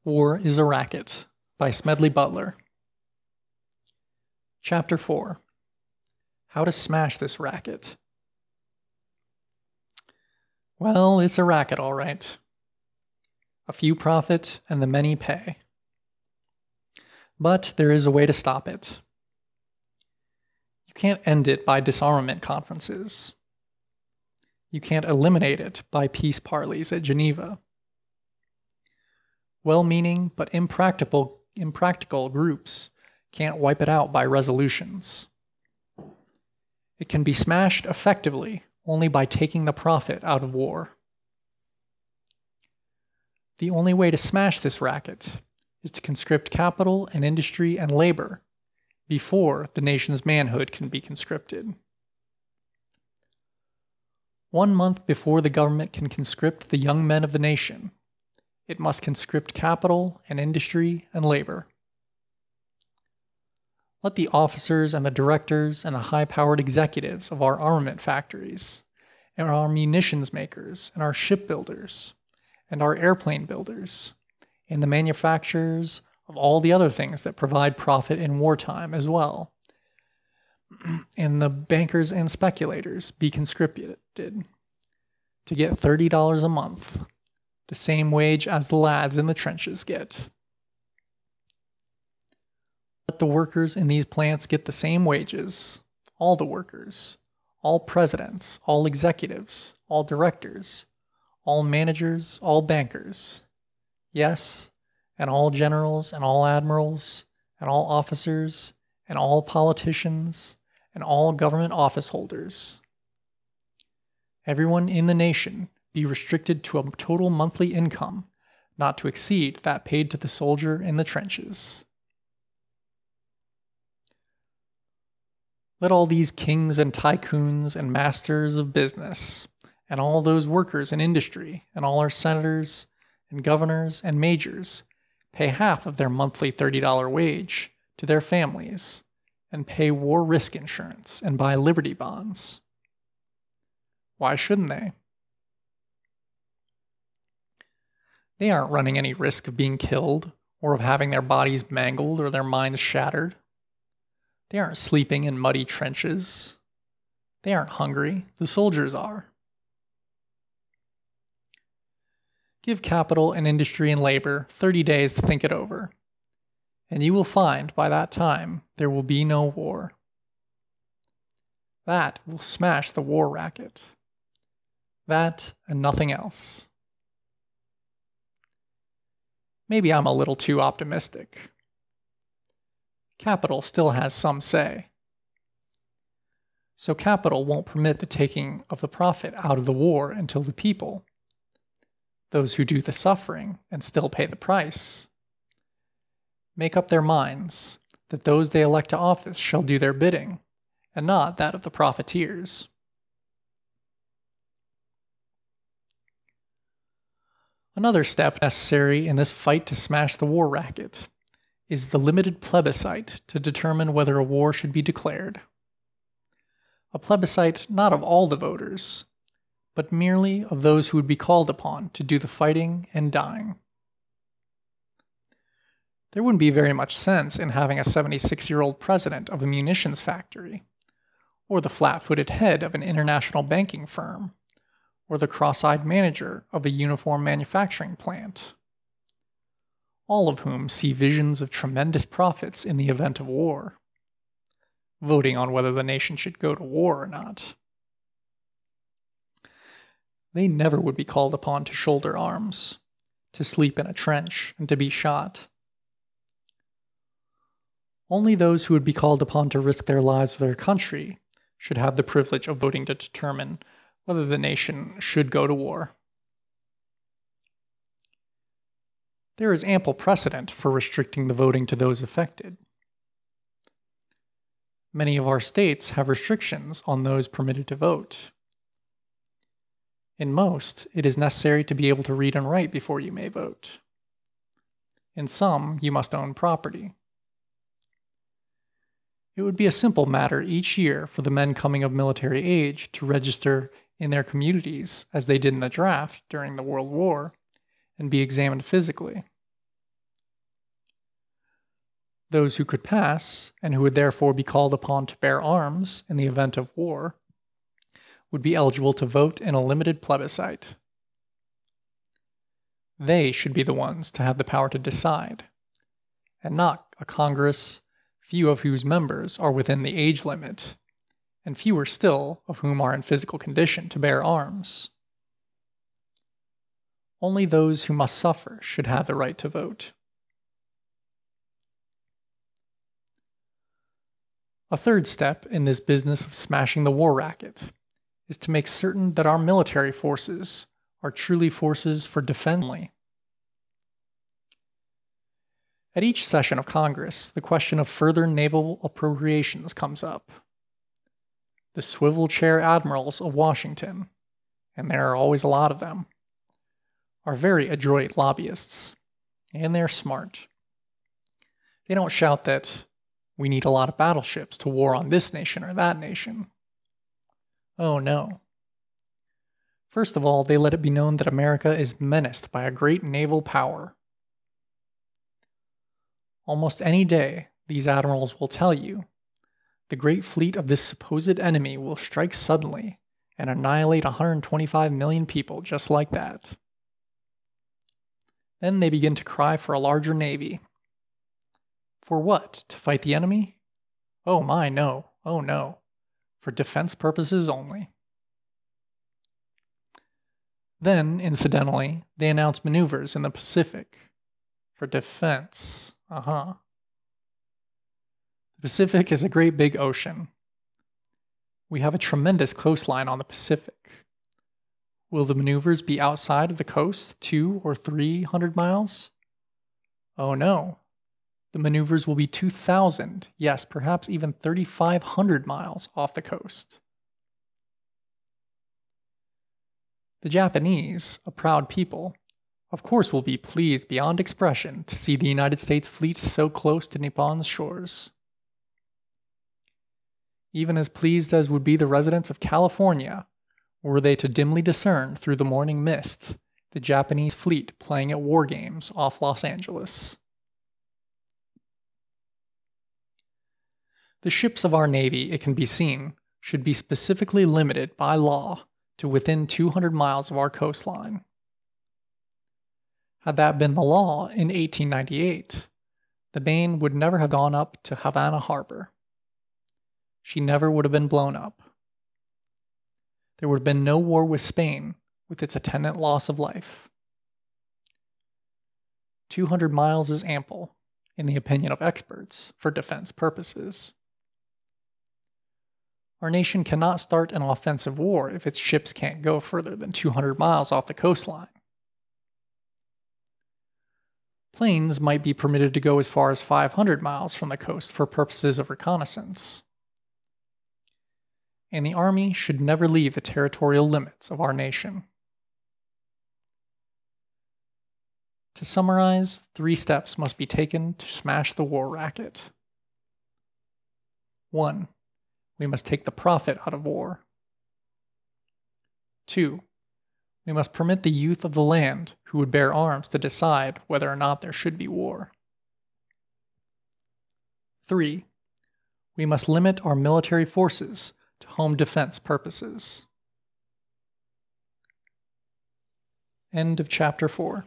War is a Racket by Smedley Butler. Chapter 4. How to Smash This Racket. Well, it's a racket, all right. A few profit and the many pay. But there is a way to stop it. You can't end it by disarmament conferences. You can't eliminate it by peace parleys at Geneva. Well-meaning but impractical groups can't wipe it out by resolutions. It can be smashed effectively only by taking the profit out of war. The only way to smash this racket is to conscript capital and industry and labor before the nation's manhood can be conscripted. 1 month before the government can conscript the young men of the nation, it must conscript capital and industry and labor. Let the officers and the directors and the high-powered executives of our armament factories, and our munitions makers, and our shipbuilders, and our airplane builders, and the manufacturers of all the other things that provide profit in wartime as well, and the bankers and speculators be conscripted to get $30 a month, the same wage as the lads in the trenches get. Let the workers in these plants get the same wages, all the workers, all presidents, all executives, all directors, all managers, all bankers, yes, and all generals and all admirals and all officers and all politicians and all government office holders. Everyone in the nation be restricted to a total monthly income not to exceed that paid to the soldier in the trenches. Let all these kings and tycoons and masters of business, and all those workers in industry, and all our senators and governors and majors pay half of their monthly $30 wage to their families, and pay war risk insurance and buy Liberty bonds. Why shouldn't they? They aren't running any risk of being killed, or of having their bodies mangled or their minds shattered. They aren't sleeping in muddy trenches. They aren't hungry. The soldiers are. Give capital and industry and labor 30 days to think it over, and you will find by that time there will be no war. That will smash the war racket. That and nothing else. Maybe I'm a little too optimistic. Capital still has some say. So capital won't permit the taking of the profit out of the war until the people, those who do the suffering and still pay the price, make up their minds that those they elect to office shall do their bidding, and not that of the profiteers. Another step necessary in this fight to smash the war racket is the limited plebiscite to determine whether a war should be declared. A plebiscite not of all the voters, but merely of those who would be called upon to do the fighting and dying. There wouldn't be very much sense in having a 76-year-old president of a munitions factory, or the flat-footed head of an international banking firm, or the cross-eyed manager of a uniform manufacturing plant, all of whom see visions of tremendous profits in the event of war, voting on whether the nation should go to war or not. They never would be called upon to shoulder arms, to sleep in a trench, and to be shot. Only those who would be called upon to risk their lives for their country should have the privilege of voting to determine whether the nation should go to war. There is ample precedent for restricting the voting to those affected. Many of our states have restrictions on those permitted to vote. In most, it is necessary to be able to read and write before you may vote. In some, you must own property. It would be a simple matter each year for the men coming of military age to register in their communities as they did in the draft during the World War and be examined physically. Those who could pass, and who would therefore be called upon to bear arms in the event of war, would be eligible to vote in a limited plebiscite. They should be the ones to have the power to decide, and not a Congress, few of whose members are within the age limit, and fewer still of whom are in physical condition to bear arms. Only those who must suffer should have the right to vote. A third step in this business of smashing the war racket is to make certain that our military forces are truly forces for defense only. At each session of Congress, the question of further naval appropriations comes up. The swivel chair admirals of Washington, and there are always a lot of them, are very adroit lobbyists, and they're smart. They don't shout that we need a lot of battleships to war on this nation or that nation. Oh no. First of all, they let it be known that America is menaced by a great naval power. Almost any day, these admirals will tell you, the great fleet of this supposed enemy will strike suddenly and annihilate 125 million people just like that. Then they begin to cry for a larger navy. For what? To fight the enemy? Oh my, no. Oh no. For defense purposes only. Then, incidentally, they announce maneuvers in the Pacific. For defense. The Pacific is a great big ocean. We have a tremendous coastline on the Pacific. Will the maneuvers be outside of the coast 200 or 300 miles? Oh no. The maneuvers will be 2,000, yes, perhaps even 3,500 miles off the coast. The Japanese, a proud people, of course will be pleased beyond expression to see the United States fleet so close to Nippon's shores. Even as pleased as would be the residents of California, were they to dimly discern through the morning mist the Japanese fleet playing at war games off Los Angeles. The ships of our Navy, it can be seen, should be specifically limited by law to within 200 miles of our coastline. Had that been the law in 1898, the Maine would never have gone up to Havana Harbor. She never would have been blown up. There would have been no war with Spain, with its attendant loss of life. 200 miles is ample, in the opinion of experts, for defense purposes. Our nation cannot start an offensive war if its ships can't go further than 200 miles off the coastline. Planes might be permitted to go as far as 500 miles from the coast for purposes of reconnaissance. And the Army should never leave the territorial limits of our nation. To summarize, 3 steps must be taken to smash the war racket. 1. We must take the profit out of war. 2. We must permit the youth of the land who would bear arms to decide whether or not there should be war. 3. We must limit our military forces to home defense purposes. End of chapter 4.